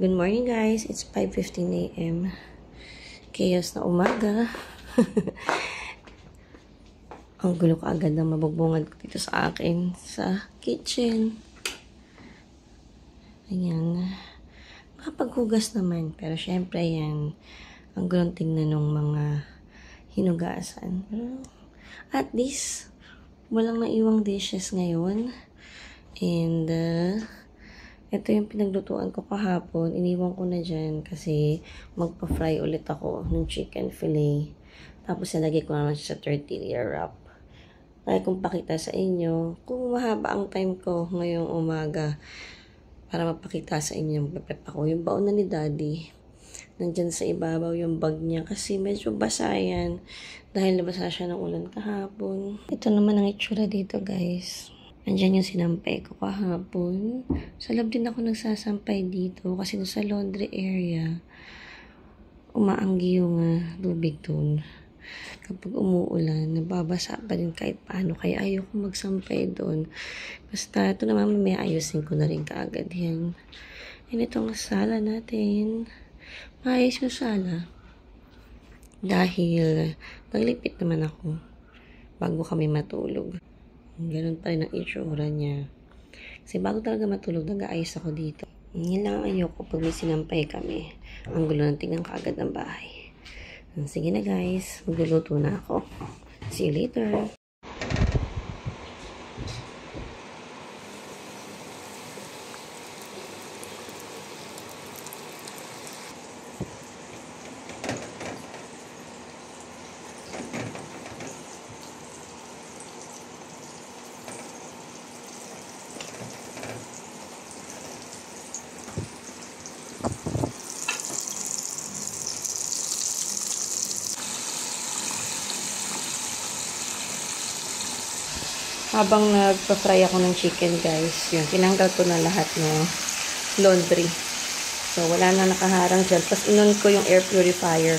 Good morning guys, it's 5:15 a.m. Chaos na umaga. Ang gulo ka agad na mabugbungad dito sa akin sa kitchen. Ayan. Makapaghugas naman, pero syempre yan, ang gulong tingnan ng mga hinugasan. Pero at least, walang naiwang dishes ngayon. And, ito yung pinaglutuan ko kahapon. Iniwan ko na dyan kasi magpa-fry ulit ako ng chicken fillet. Tapos nilagay ko naman siya sa tortilla wrap. Kaya kung pakita sa inyo, kung mahaba ang time ko ngayong umaga para mapakita sa inyo yung prep ako. Yung baon na ni Daddy, nandyan sa ibabaw yung bag niya kasi medyo basa yan dahil nabasa siya ng ulan kahapon. Ito naman ang itsura dito guys. Andyan yung sinampay ko kahapon. Sa lab din ako nagsasampay dito kasi sa laundry area, umaanggi yung tubig dun. Kapag umuulan, nababasa pa din kahit paano. Kaya ayoko magsampay doon. Basta ito naman may ayusin ko na rin kaagad yan. And itong sala natin. Maayos yung sala. Dahil naglipit naman ako bago kami matulog. Ganun pa rin ang itsura niya. Kasi bago talaga matulog, nag-aayos ako dito. Yan lang ang ayoko pag may sinampay kami. Ang gulo ng tingnan kaagad ng bahay. Sige na guys, magluluto na ako. See you later. Habang nagpa-fry ako ng chicken guys, yun, tinanggal ko na lahat ng laundry. So, wala na nakaharang dyan. Tapos, inon ko yung air purifier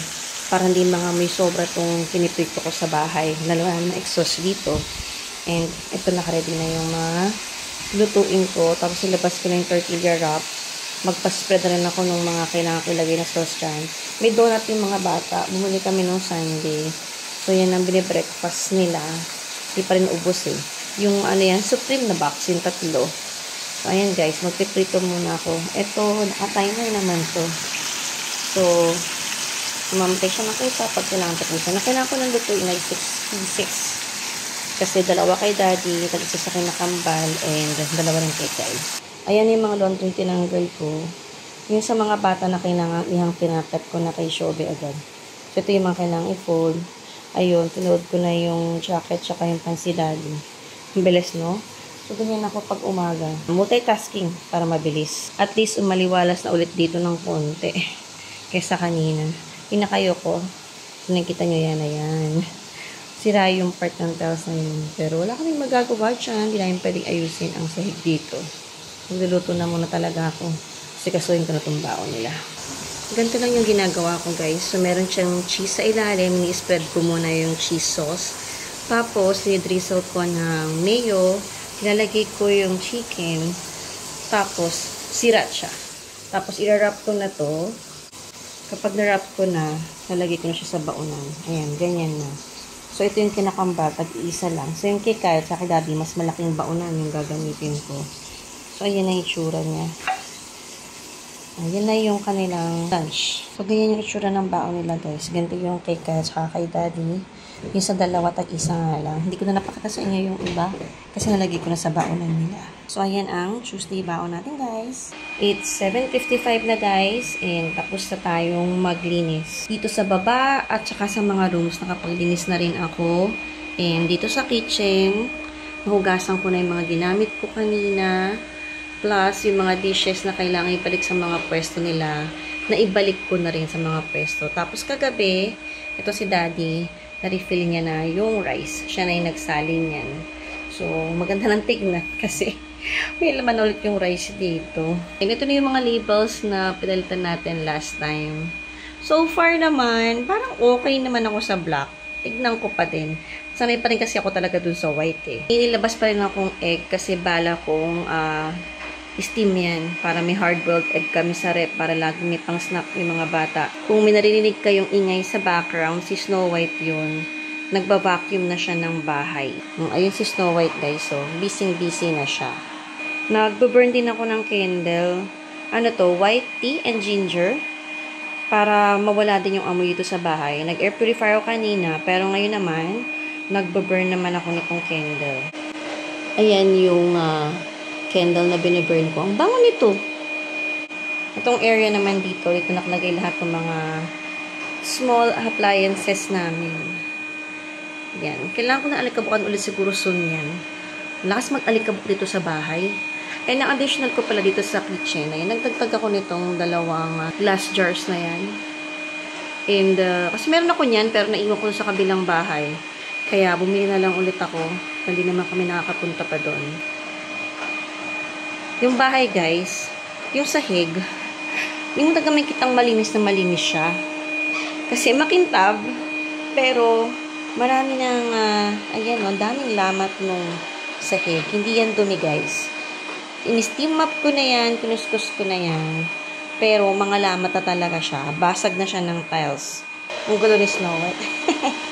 para hindi mga may sobra tong piniprito ko sa bahay. Lalo na exhaust dito. And, ito nakaready na yung mga lutuin ko. Tapos, ilabas ko na yung tortilla wrap. Magpa-spread na rin ako ng mga kailangan ko ilagay na sauce dyan. May donut yung mga bata. Bumuli kami nung Sunday. So, yan ang binibreakfast nila. Hindi pa rin ubos eh. Yung ano yan, Supreme na box, yung tatlo. So, ayan guys, magpiprito muna ako. Ito, naka-timer naman to. So, mamatay siya ng kita pag kailangan tapusin. Kailangan ko ng lutuin like 6 pieces. Kasi dalawa kay Daddy, isa sa akin na kambal, and dalawa rin kay Kyle. Ayan yung mga laundry tinanggal ko. Yung sa mga bata na kailangan ihang pinapet ko na kay Shobe agad. So, ito yung mga kailangan i-fold. Ayun, tinood ko na yung jacket tsaka yung pants si Daddy. Ang bilis, no? So, ganyan ako pag umaga. Multitasking para mabilis. At least, umaliwalas na ulit dito ng konti. Kesa kanina. Pinakayo ko. Nakikita nyo yan na yan. Sira yung part ng tiles na yun. Pero wala kaming magagawa dyan. Hindi namin pwedeng ayusin ang sahig dito. Magluluto na muna talaga ako. Kasi kasuhin ko na itong baon nila. Ganito lang yung ginagawa ko guys. So, meron siyang cheese sa ilalim. Ni-spread ko muna yung cheese sauce. Tapos, i-drizzle ko ng mayo. Nilalagay ko yung chicken. Tapos, sriracha. Tapos, i-wrap ko na to. Kapag na-wrap ko na, nalagay ko na siya sa baonan. Ayan, ganyan na. So, ito yung kinakambal. Tag-iisa lang. So, yung kay Kyle, sa kay Daddy, mas malaking baonan yung gagamitin ko. So, ayan na yung itsura niya. Ayan na yung kanilang lunch. So, ganyan yung itsura ng baon nila, guys. Ganito yung kay Kyle, sa kay Daddy. Yung sa dalawa, tag-isa nga lang. Hindi ko na napakita sa inyo yung iba kasi nalagay ko na sa baonan nila. So, ayan ang Tuesday baon natin, guys. It's 7:55 na, guys. And tapos na tayong maglinis. Dito sa baba at saka sa mga rooms, nakapaglinis na rin ako. And dito sa kitchen, nahugasan ko na yung mga ginamit ko kanina. Plus, yung mga dishes na kailangan ibalik sa mga pwesto nila, na ibalik ko na rin sa mga pwesto. Tapos kagabi, ito si Daddy, na-refill niya na yung rice. Siya na yung nagsalin yan. So, maganda lang tignan kasi may laman ulit yung rice dito. And ito na yung mga labels na pinalitan natin last time. So far naman, parang okay naman ako sa black. Tignan ko pa din. Sanay pa rin kasi ako talaga dun sa white eh. Inilabas pa rin akong egg kasi bala kong steam yan para may hard-boiled egg kami sa rep para laging may pang-snack yung mga bata. Kung may naririnig kayong ingay sa background, si Snow White yun. Nagba-vacuum na siya ng bahay. Ayun si Snow White guys, so busy na siya. Nagbo-burn din ako ng candle. Ano to? White tea and ginger. Para mawala din yung amoy dito sa bahay. Nag-air purifier ako kanina, pero ngayon naman, nagbo-burn naman ako nitong candle. Ayan yung candle na biniburn ko. Ang bango nito. Itong area naman dito nakalagay lahat ng mga small appliances namin. Yan. Kailangan ko na alikabukan ulit siguro soon yan. Lakas mag-alikabok dito sa bahay. And ang additional ko pala dito sa kitchen, ayan, nagdagdag ako nitong dalawang glass jars na yan. And, kasi meron ako niyan, pero naiwan ko sa kabilang bahay. Kaya, bumili na lang ulit ako. Hindi naman kami nakakapunta pa doon. Yung bahay, guys, yung sahig, hindi mo talaga may kitang malinis na malinis siya. Kasi makintab, pero marami ng, ayan, ang daming lamat nung sahig. Hindi yan dumi, guys. In-steam up ko na yan, kinuskus ko na yan. Pero, mga lamat na talaga siya. Basag na siya ng tiles. Ang gulo ni Snow White.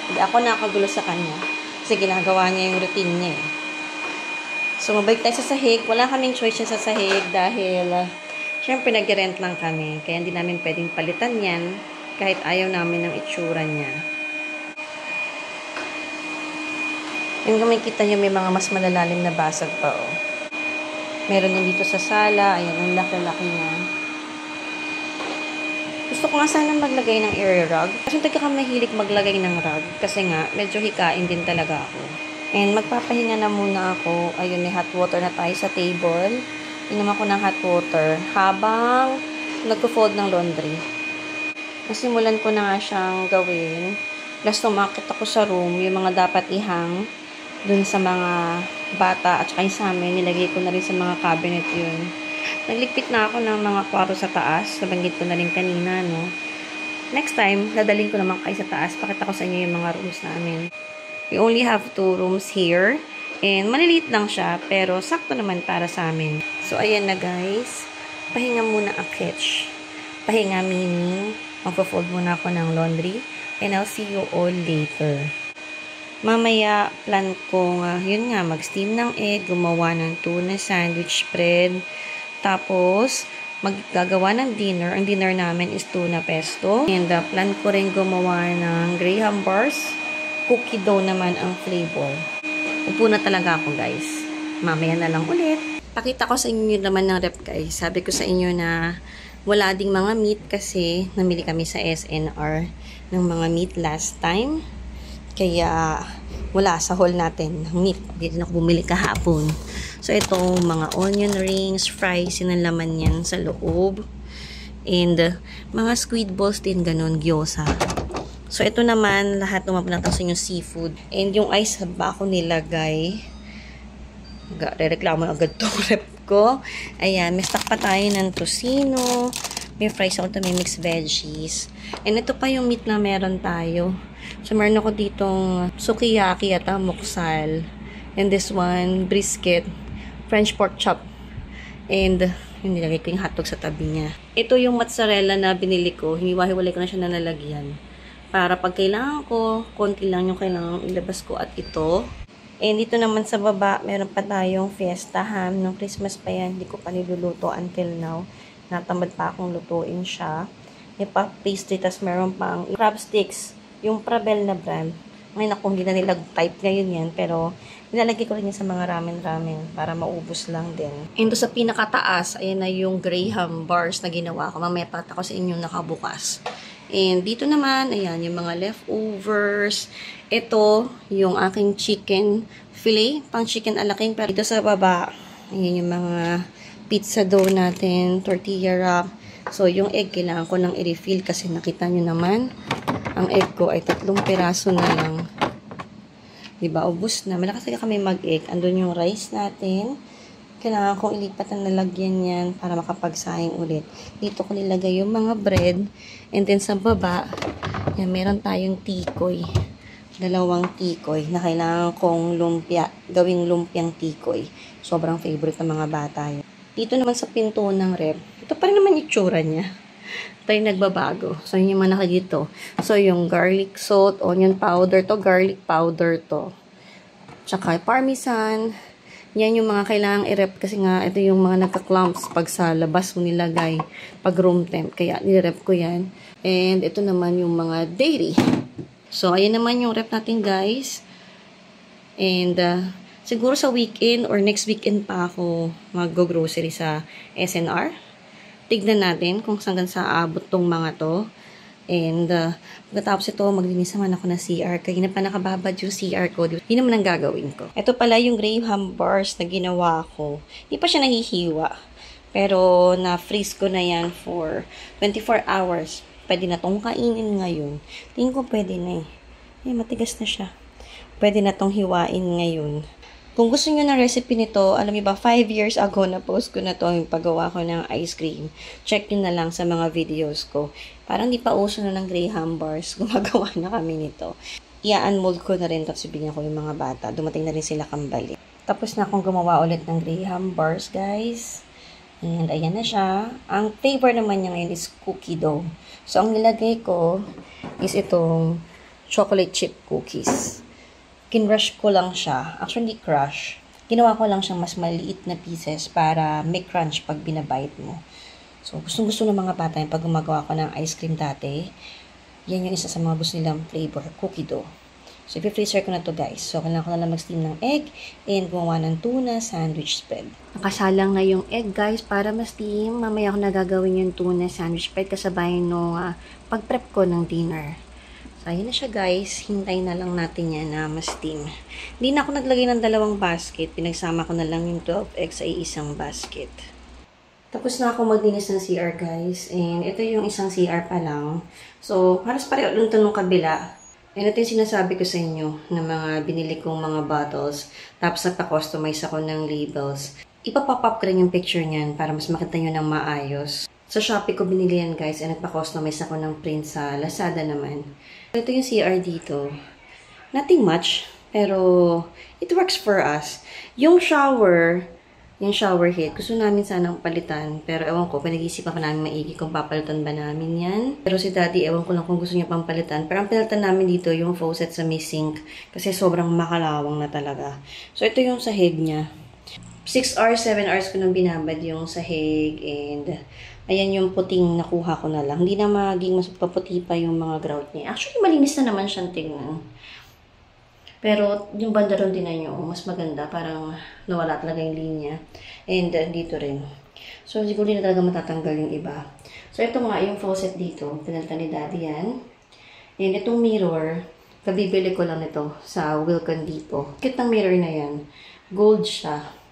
Hindi ako nakagulo sa kanya. Kasi ginagawa niya yung routine niya eh. So, mabalik tayo sa sahig. Wala kaming choice sa sahig dahil, syempre, nag-rent lang kami. Kaya hindi namin pwedeng palitan yan kahit ayaw namin ng itsura niya. Yung kumikita niyo may mga mas malalalim na basag pa oh. Meron din dito sa sala. Ayan, ang laki-laki niya. Gusto ko nga sana maglagay ng air rug. Kasi hindi ka mahilig maglagay ng rug. Kasi nga, medyo hikain din talaga ako. And magpapahinga na muna ako. Ayun, may hot water na tayo sa table. Inom ako ng hot water habang nagpo-fold ng laundry. Nasimulan ko na nga siyang gawin. Last tumakit ako sa room, yung mga dapat ihang dun sa mga bata at saka sa amin, nilagay ko na rin sa mga cabinet yun. Nagligpit na ako ng mga kwarto sa taas. Nabanggit ko na rin kanina, no? Next time, dadaling ko naman kayo sa taas. Pakita ko sa inyo yung mga rooms namin. We only have 2 rooms here. And maliliit lang siya, pero sakto naman para sa amin. So, ayan na guys. Pahinga muna ang kitchen. Pahinga meaning, magpo-fold muna ako ng laundry. And I'll see you all later. Mamaya, plan ko, yun nga, mag-steam ng egg, gumawa ng tuna sandwich spread. Tapos, maggagawa ng dinner. Ang dinner namin is tuna pesto. And plan ko rin gumawa ng graham bars. Cookie dough naman ang flavor. Upo na talaga ako, guys. Mamaya na lang ulit. Pakita ko sa inyo naman ng rep, guys. Sabi ko sa inyo na wala ding mga meat kasi namili kami sa SNR ng mga meat last time. Kaya, wala sa haul natin ng meat. Hindi rin ako bumili kahapon. So, ito, mga onion rings, fries, sinalaman yan sa loob. And, mga squid balls din, ganun, gyoza. So, ito naman, lahat naman sa inyo seafood. And, yung ice ba ako nilagay. Re-reklamo agad itong rep ko. Ayan, may stock pa tayo ng tocino. May fries ako ito, may mixed veggies. And, ito pa yung meat na meron tayo. So, meron ako ditong sukiyaki at muksal. And this one, brisket, French pork chop. And, yun, nilagay ko yung hotdog sa tabi niya. Ito yung mozzarella na binili ko. Hiniwa-hiwalay ko na siya na nalagyan. Para pag kailangan ko, konti lang yung kailangan ilabas ko at ito. And dito naman sa baba, meron pa tayong fiesta ham. Nung Christmas pa yan, hindi ko pa niluluto until now. Natamad pa akong lutuin siya. May pa pastry, tas meron pang crab sticks. Yung Prabel na brand. Ngayon ako, hindi na nila type ngayon yan. Pero, nilalagay ko rin yan sa mga ramen-ramen para maubos lang din. And to sa pinakataas, ayan na yung graham bars na ginawa ko. Mamaya pakita ko sa inyo nakabukas. And dito naman, ayan, yung mga leftovers. Ito, yung aking chicken fillet, pang chicken alaking. Pero dito sa baba, ayan yung mga pizza dough natin, tortilla wrap. So, yung egg, kailangan ko nang i-refill kasi nakita nyo naman, ang egg ko ay 3 piraso na lang. Diba? Ubus na. Malakas talaga kami mag-egg. Andun yung rice natin. Kailangan kong ilipat ang lalagyan yan para makapagsayang ulit. Dito ko nilagay yung mga bread. And then sa baba, yan, meron tayong tikoy. 2 tikoy na kailangan kong lumpia. Gawing lumpiang tikoy. Sobrang favorite ng mga bata yun. Dito naman sa pinto ng ref, ito pa rin naman yung itsura niya. Ito yung nagbabago. So, yun yung mga nakadito. So, yung garlic salt, onion powder to, garlic powder to. Tsaka parmesan. Yan yung mga kailangang i-rep kasi nga ito yung mga nagka-clumps pag sa labas mo nilagay pag room temp. Kaya nirep ko yan. And ito naman yung mga dairy. So, ayan naman yung rep natin guys. And siguro sa weekend or next weekend pa ako mag-grocery sa SNR. Tignan natin kung saan sa abot tong mga to. And pagkatapos ito, maglinis naman ako ng CR. Kaya pa nakababad yung CR ko. Hindi naman ang gagawin ko. Ito pala yung Graham bars na ginawa ko. Hindi pa siya nahihiwa. Pero na-freeze ko na yan for 24 hours. Pwede na tong kainin ngayon. Tingin ko pwede na eh. Matigas na siya. Pwede na tong hiwain ngayon. Kung gusto niyo ng recipe nito, alam niyo ba, 5 years ago na post ko na to yung paggawa ko ng ice cream. Check niyo na lang sa mga videos ko. Parang di pa uso na ng Graham bars. Gumagawa na kami nito. I-unmold ko na rin tapos bigyan ko yung mga bata. Dumating na rin sila kambali. Tapos na akong gumawa ulit ng Graham bars, guys. And ayan na siya. Ang flavor naman niya ngayon is cookie dough. So, ang nilagay ko is itong chocolate chip cookies. Kinrush ko lang siya. Actually, crush. Ginawa ko lang siyang mas maliit na pieces para may crunch pag binabite mo. So, gustong-gusto ng mga bata yung pag gumagawa ko ng ice cream dati. Yan yung isa sa mga gusto nilang flavor, cookie dough. So, i-freezer ko na to guys. So, kailangan ko na lang mag-steam ng egg and gumawa ng tuna sandwich spread. Nakasalang na yung egg guys para ma-steam. Mamaya ko na gagawin yung tuna sandwich spread kasabay nung pag-prep ko ng dinner. So, ayun na siya guys. Hintayin na lang natin yan na ma-steam. Hindi na ako naglagay ng dalawang basket. Pinagsama ko na lang yung 12 eggs sa isang basket. Tapos na ako maglinis ng CR guys. And ito yung isang CR pa lang. So, halos pareho lang ito nung kabila. And ito yung sinasabi ko sa inyo na mga binili kong mga bottles. Tapos nagpa-customize ako ng labels. Ipapop up ko rin yung picture niyan para mas makita nyo ng maayos. Sa Shopee ko binili yan guys. And nagpa-customize ako ng print sa Lazada naman. Ito yung CR dito. Nothing much, pero it works for us. Yung shower head, gusto namin sanang palitan. Pero ewan ko, pinag-iisipan pa namin maigi kung papalitan ba namin yan. Pero si Daddy, ewan ko lang kung gusto niya pang palitan. Pero ang pinalitan namin dito, yung faucet sa may sink. Kasi sobrang makalawang na talaga. So, ito yung sahig niya. 6 hours, 7 hours ko nang binabad yung sahig. And ayan yung puting nakuha ko na lang. Hindi na maging mas paputi pa yung mga grout niya. Actually, malinis na naman siyang tingnan. Pero yung banda ron din na nyo, mas maganda. Parang nawala talaga yung linya. And dito rin. So, siguro na talaga matatanggal yung iba. So, ito nga yung faucet dito. Pinalitan ni Daddy yan. And itong mirror, kabibili ko lang nito sa Wilcon Depot. Cute ng mirror na yan. Gold siya.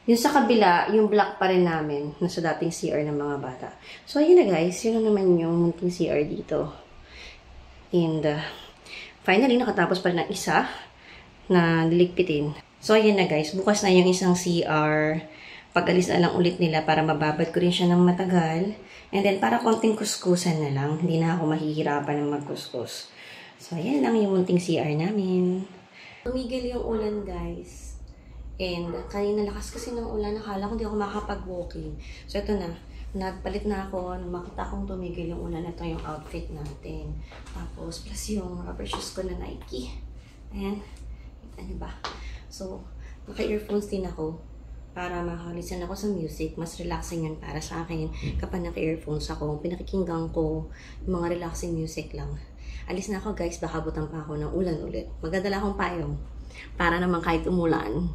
Yung sa kabila, yung black pa rin namin na sa dating CR ng mga bata. So, ayun na guys. Yun na naman yung munting CR dito. And, finally, nakatapos pa rin ng isa na niligpitin. So, ayun na guys. Bukas na yung isang CR. Pag-alis na lang ulit nila para mababad ko rin siya ng matagal. And then, para konting kuskusan na lang. Hindi na ako mahihirapan ng magkuskus. So, ayan lang yung munting CR namin. Tumigil yung ulan guys. And kanina lakas kasi ng ulan, nakala ko hindi ako makakapag-walking. So ito na, nagpalit na ako, nung makita kong tumigil yung ulan, ito yung outfit natin. Tapos plus yung rubber shoes ko na Nike. Ayan, kita niyo ba? So, naka-earphones din ako para makakalisan ako sa music. Mas relaxing yun para sa akin kapag naka-earphones ako. Pinakikinggan ko yung mga relaxing music lang. Alis na ako guys, baka butan pa ako ng ulan ulit. Magdadala akong payong. Para naman kahit umulan,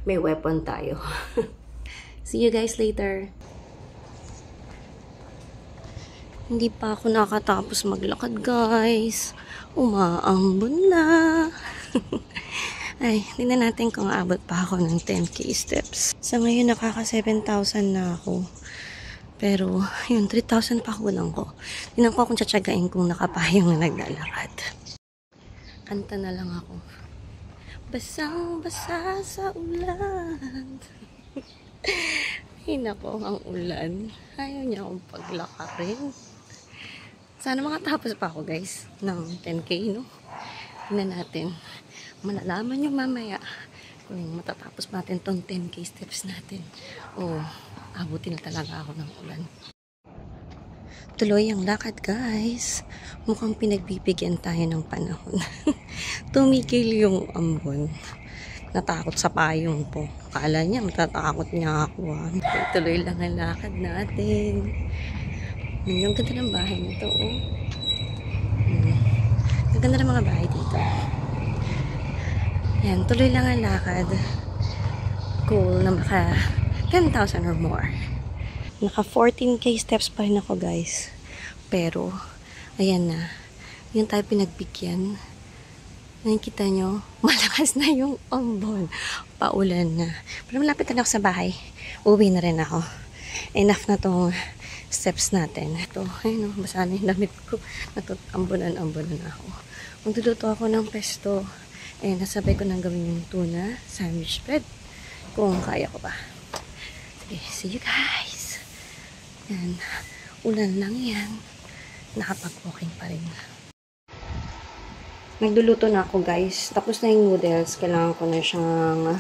may weapon tayo. See you guys later. Hindi pa ako nakatapos maglakad guys. Umaambon na. Ay, tingnan natin kung aabot pa ako ng 10k steps. Sa ngayon, nakaka 7,000 na ako. Pero, yun, 3,000 pa kulang ko. Tingnan ko kung tsatsagain kung nakapayong na naglalakad. Kanta na lang ako. Basang-basa sa ulan. Ay nako, ang ulan. Ayaw niya akong paglakarin. Sana makatapos pa ako guys ng 10k, no? Tingnan natin. Malalaman nyo mamaya Kung matatapos natin tong 10K steps natin. Oh, abutin na talaga ako ng ulan. Tuloy ang lakad, guys. Mukhang pinagbibigyan tayo ng panahon. Tumigil yung ambon. Natakot sa payong po. Akala niya, matatakot niya ako. Tuloy lang ang lakad natin. Ang ganda ng bahay nito, oh. Ang ganda ng mga bahay dito. Yan, tuloy lang ang lakad. Cool na maka 10,000 or more. Naka 14K steps pa rin ako, guys. Pero, ayan na. Yan tayo pinagbigyan. Nakikita nyo, malakas na yung ambon. Paulan na. Pero malapit na ako sa bahay. Uwi na rin ako. Enough na tong steps natin. Ito, ayun, basa na yung damit ko. Ambunan ako. Magduduto ako ng pesto. Nasabay ko nang gawin yung tuna sandwich bread. Kung kaya ko pa. Sige, see you guys. Yan. Ulan lang yan. Nakapag-walking pa rin. Nagluluto na ako, guys. Tapos na yung noodles. Kailangan ko na siyang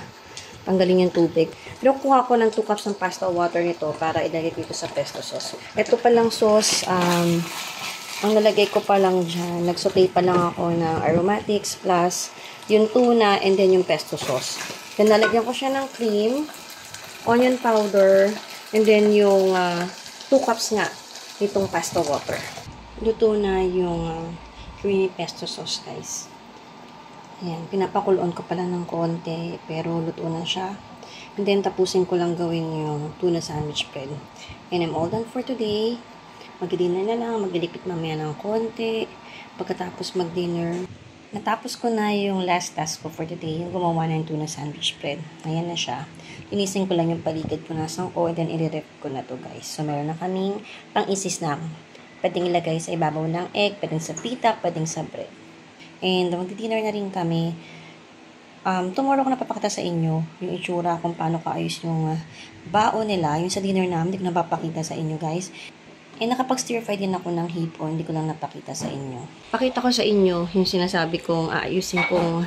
tanggalin yung tubig. Pero kuha ko ng 2 cups ng pasta water nito para ilagay dito sa pesto sauce. Ito palang sauce, ang nalagay ko pa lang dyan, nagsaute pa lang ako ng aromatics plus yung tuna and then yung pesto sauce. Then nalagyan ko siya ng cream, onion powder, and then yung 2 cups nga itong pasta water. Luto na yung creamy pesto sauce, guys. Ayan, pinapakuloon ko pala ng konti, pero luto na siya. And then, tapusin ko lang gawin yung tuna sandwich bread. And I'm all done for today. Mag-dinner na lang, maglilipit mamaya ng konti. Pagkatapos mag-dinner, natapos ko na yung last task ko for today, yung gumawa na yung tuna sandwich bread. Ayan na siya. Linisin ko lang yung paligid ko nasan ko, and then i-rep ko na to, guys. So, meron na kaming pang-isis na. Pwedeng ilagay sa ibabaw ng egg, pwedeng sa pita, pwedeng sa bread. And magdi-dinner na rin kami. Tomorrow ko napapakita sa inyo yung itsura kung paano kaayos yung baon nila. Yung sa dinner namin, hindi ko napapakita sa inyo, guys. And nakapag-stir fry din ako ng hipon, hindi ko lang napakita sa inyo. Pakita ko sa inyo yung sinasabi kong aayusin kong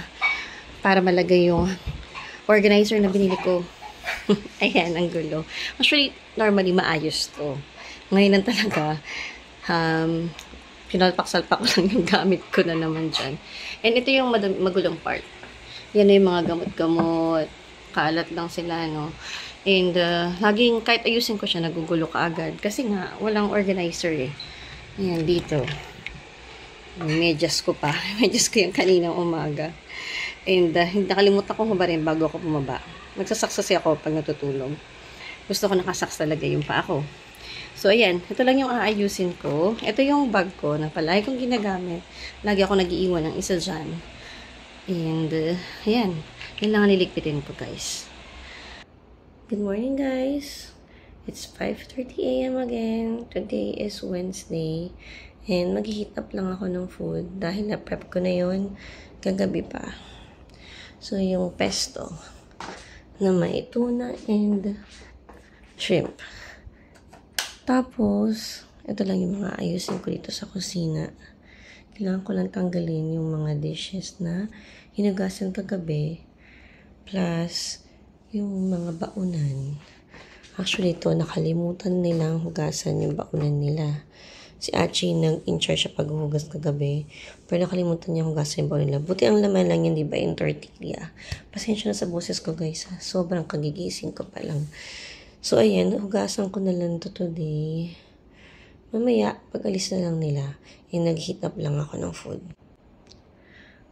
para malagay yung organizer na binili ko. Ayan, ang gulo. Actually, normally maayos to. Ngayon lang talaga, pinalpak-salpak ko lang yung gamit ko na naman dyan. And ito yung magulong part. Yan na yung mga gamot-gamot. Kalat lang sila, no? And, laging, kahit ayusin ko siya, nagugulo ka agad. Kasi nga, walang organizer eh. Ayan, dito. Medyas ko pa. Medyas ko yung kaninang umaga. And, nakalimutan ko hubarin bago ako bumaba. Nagsasaksasi ako pag natutulog. Gusto ko nakasaks talaga yung pa ako. So, ayan. Ito lang yung aayusin ko. Ito yung bag ko na palagi kong ginagamit. Lagi ako nag-iiwan ng isa dyan. And, ayan. Yan lang ang niligpitin ko, guys. Good morning, guys. It's 5:30 a.m. again. Today is Wednesday. And mag-heat up lang ako ng food dahil na-prep ko na yun kagabi pa. So, yung pesto na may tuna and shrimp. Tapos, ito lang yung mga ayusin ko dito sa kusina. Kailangan ko lang tanggalin yung mga dishes na hinugasan kagabi. Plus, yung mga baunan. Actually, ito, nakalimutan nilang hugasan yung baunan nila. Si Achi nag-in-charge siya paghuhugas kagabi. Pero nakalimutan niya hugasan yung baunan nila. Buti ang laman lang yun, di ba, yung tortilla. Pasensya na sa boses ko, guys. Ha? Sobrang kagigising ko pa lang. So, ayan, hugasan ko na lang to today. Mamaya, pag-alis na lang nila, nag-heat up lang ako ng food.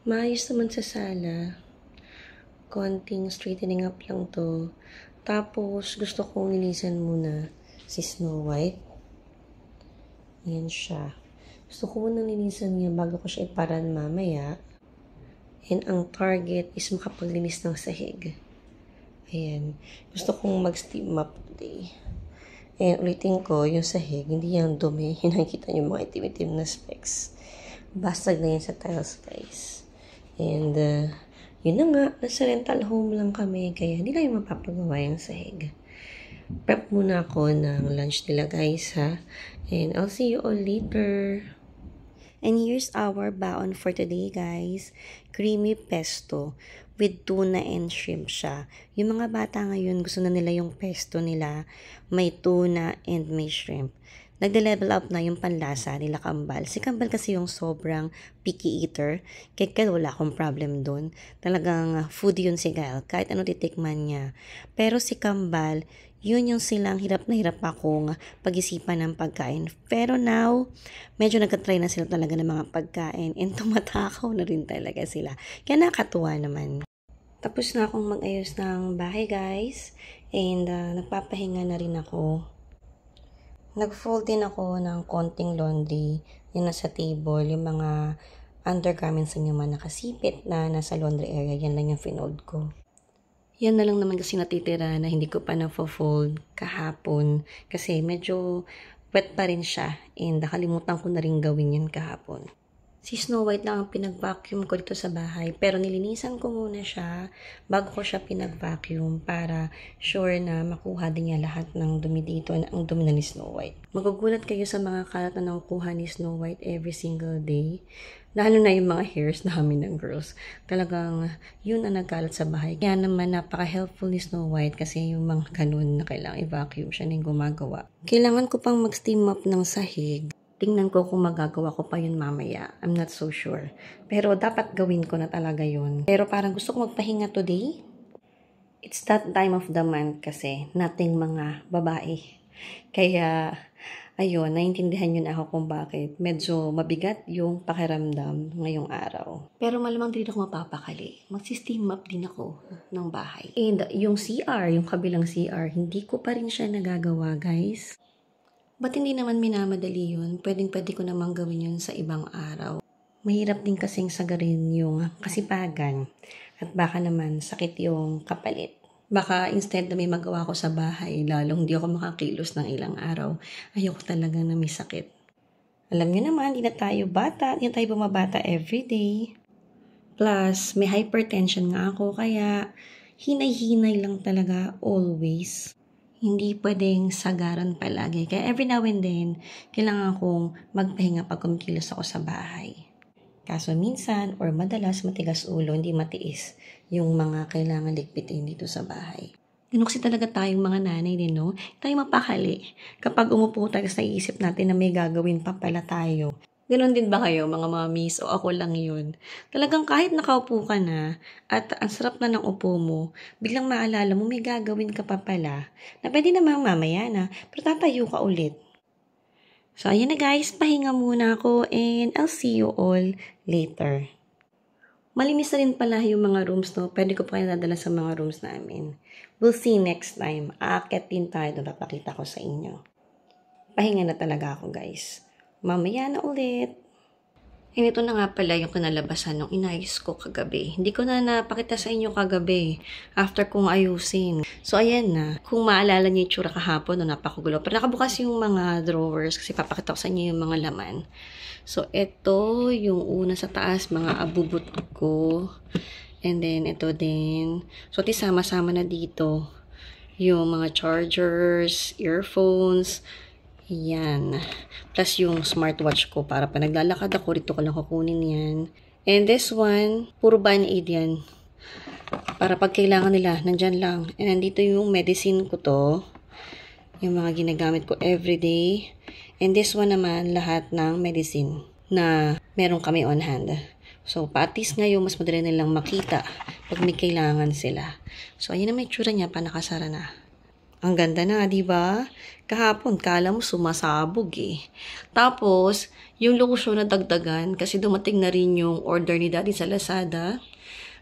Maayos naman sa sala. Konting straightening up lang to. Tapos, gusto kong nilisan muna si Snow White. Ayan siya. Gusto ko muna nilisan niya bago ko siya iparan mamaya. And ang target is makapaglinis ng sahig. Ayan. Gusto kong mag-steam up today. And ulitin ko, yung sahig, hindi yung dumi. Nakikita niyo mga itim-itim na specks. Basag na yan sa tiles, guys. And, yun na nga, nasa rental home lang kami, kaya hindi lang yung mapapagawa yung sahig. Prep muna ako ng lunch nila, guys, ha? And I'll see you all later. And here's our baon for today, guys. Creamy pesto with tuna and shrimp siya. Yung mga bata ngayon, gusto na nila yung pesto nila. May tuna and may shrimp. Nagde-level up na yung panlasa nila Kambal. Si Kambal kasi yung sobrang picky eater. Kaya wala akong problem dun. Talagang foodie yun si Gael. Kahit ano titikman niya. Pero si Kambal, yun yung silang hirap na hirap akong pag-isipan ng pagkain. Pero now, medyo nagka-try na sila talaga ng mga pagkain. And tumatakaw na rin talaga sila. Kaya nakatuwa naman. Tapos na akong mag-ayos ng bahay, guys. And nagpapahinga na rin ako. Nag-fold din ako ng konting laundry. Yung nasa table, yung mga undergarments na naman nakasipit na nasa laundry area. Yan lang yung finold ko. Yan na lang naman kasi natitira na hindi ko pa na-fold kahapon. Kasi medyo wet pa rin siya. And nakalimutan ko na rin gawin yan kahapon. Si Snow White lang ang pinag-vacuum ko dito sa bahay. Pero nilinisan ko muna siya bago ko siya pinag-vacuum para sure na makuha din niya lahat ng dumi dito na ang dumi na ni Snow White. Magugulat kayo sa mga kalat na nakukuha ni Snow White every single day. Lalo na yung mga hairs namin ng girls. Talagang yun ang nagkalat sa bahay. Kaya naman napaka-helpful ni Snow White kasi yung mga ganun na kailangang i-vacuum siya na yung gumagawa. Kailangan ko pang mag-steam up ng sahig. Tingnan ko kung magagawa ko pa yun mamaya. I'm not so sure. Pero dapat gawin ko na talaga yun. Pero parang gusto ko magpahinga today. It's that time of the month kasi nating mga babae. Kaya, ayun, naiintindihan nyo na ako kung bakit. Medyo mabigat yung pakiramdam ngayong araw. Pero malamang din ako mapapakali. Mag-steam up din ako ng bahay. And yung CR, yung kabilang CR, hindi ko pa rin siya nagagawa, guys. Ba't hindi naman minamadali yun? Pwedeng-pwede ko namang gawin yun sa ibang araw. Mahirap din kasing sagarin yung kasipagan. At baka naman sakit yung kapalit. Baka instead na may magawa ko sa bahay, lalong hindi ako makakilos ng ilang araw. Ayoko talaga na may sakit. Alam niyo naman, hindi na tayo bata. Hindi na tayo bumabata everyday. Plus, may hypertension nga ako. Kaya hinay-hinay lang talaga always. Hindi pwedeng sagaran palagi. Kaya every now and then, kailangan kong magpahinga pag kumikilos ako sa bahay. Kaso minsan or madalas matigas ulo, hindi matiis yung mga kailangan ligpitin dito sa bahay. Ganun kasi talaga tayong mga nanay din, no? Tayo mapakali. Kapag umupo tayo sa isip natin na may gagawin pa pala tayo. Ganon din ba kayo, mga mommies, o ako lang yun? Talagang kahit nakaupo ka na, at ang sarap na ng upo mo, biglang maalala mo may gagawin ka pa pala, na pwede namang mamaya na, pero tatayo ka ulit. So, ayan na guys, pahinga muna ako, and I'll see you all later. Malinis na rin pala yung mga rooms, no? Pwede ko pa kayo nadala sa mga rooms namin. We'll see next time. Aakyat din tayo, napapakita ko sa inyo. Pahinga na talaga ako, guys. Mamaya na ulit. And ito na nga pala yung kinalabasan ng inayos ko kagabi. Hindi ko na napakita sa inyo kagabi after kong ayusin. So, ayan na. Kung maalala niyo yung tsura kahapon, no, napakagulo. Pero nakabukas yung mga drawers kasi papakita ko sa inyo yung mga laman. So, ito yung una sa taas, mga abubot ko. And then, ito din. So, sama-sama na dito yung mga chargers, earphones, yan. Plus yung smartwatch ko para pa naglalakad ako, dito ko lang kukunin yan. And this one, puro Band-Aid yan. Para pag kailangan nila, nandyan lang. And nandito yung medicine ko to. Yung mga ginagamit ko everyday. And this one naman, lahat ng medicine na meron kami on hand. So, patis ngayon, mas madali nilang makita pag may kailangan sila. So, ayun na may tsura niya pa nakasara na. Ang ganda na, di ba? Kahapon, kala mo sumasabog eh. Tapos, yung lotion na dagdagan, kasi dumating na rin yung order ni Daddy sa Lazada,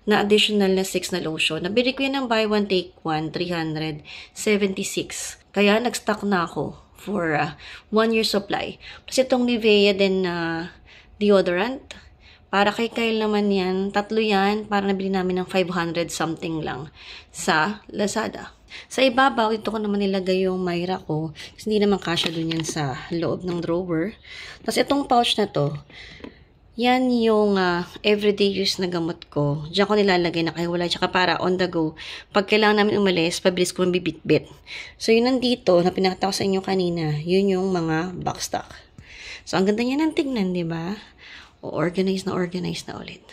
na additional na 6 na lotion. Nabili ko yan ng buy one, take one, 376. Kaya, nag-stock na ako for 1 year supply. Plus, itong Nivea din na deodorant. Para kay Kyle naman yan, 3 yan, para nabili namin ng 500 something lang sa Lazada. Sa ibabaw, ito ko naman nilagay yung Myra ko. Kasi hindi naman kasya dun yan sa loob ng drawer. Tapos itong pouch na to, yan yung everyday use na gamot ko. Diyan ko nilalagay na kaya wala. Tsaka para on the go. Pag kailangan namin umalis, pabilis ko mabibit-bit. So yun nandito, na pinakita ko sa inyo kanina, yun yung mga backstock. So, ang ganda niya ng tingnan, di ba? O, organize na ulit.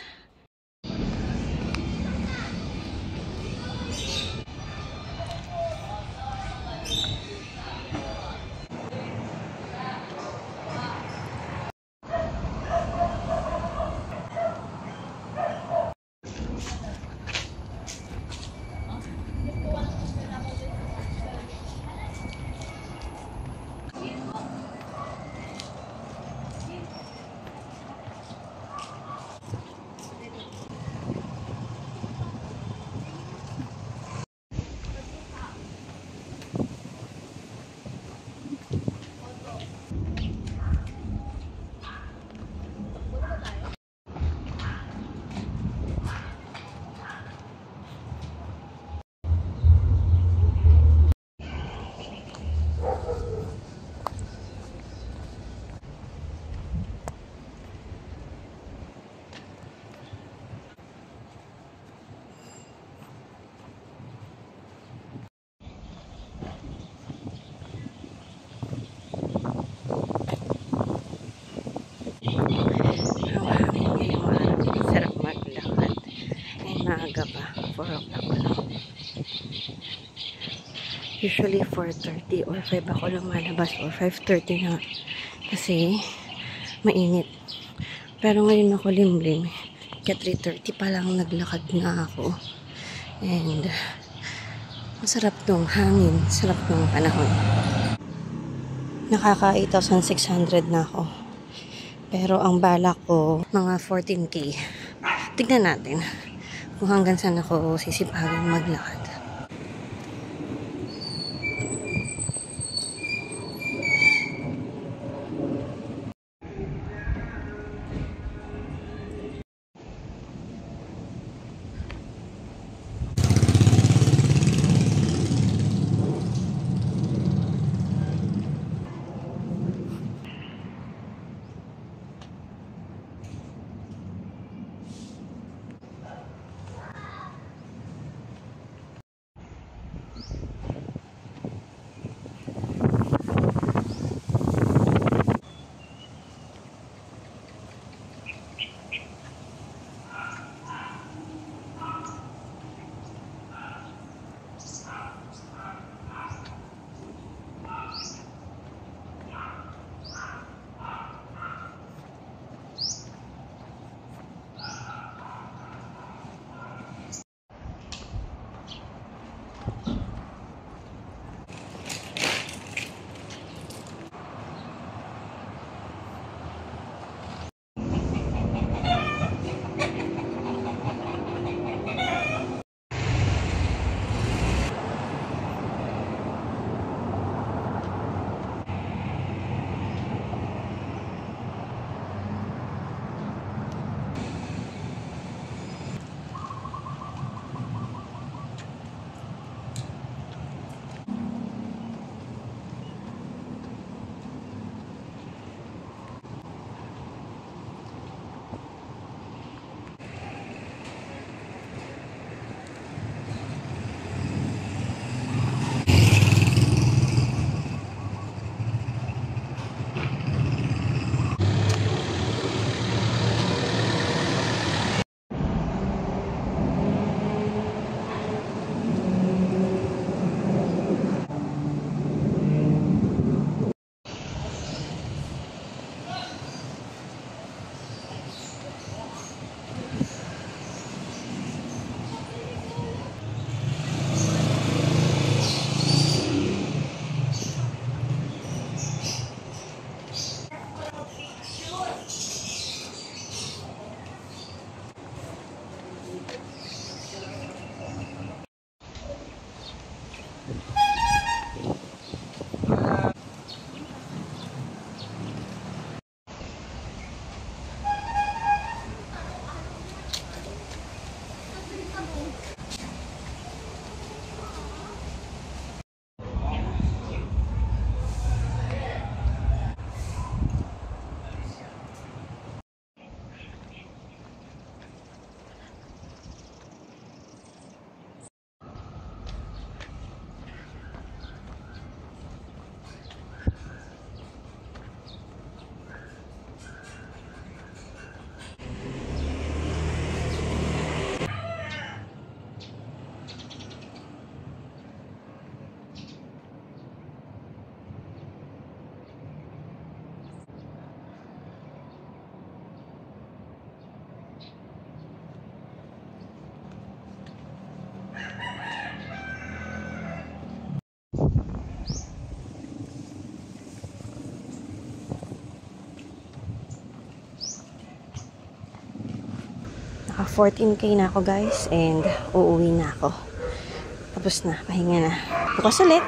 Ang hangin ngayong araw. Sarap maglakad. Ngayon maaga pa. 4 o'clock lang. Usually 4:30 or 5 ako lumalabas or 5:30 na. Kasi mainit. Pero ngayon ako limlim. Kaya 3:30 pa lang naglakad na ako. And masarap tong hangin. Sarap ng panahon. Nakaka 8,600 na ako. Pero ang balak ko, mga 14K. Tignan natin kung hanggang saan ako sisipagin maglakad. 14K na ako guys and uuwi na ako. Tapos na, pahinga na. Bukas ulit.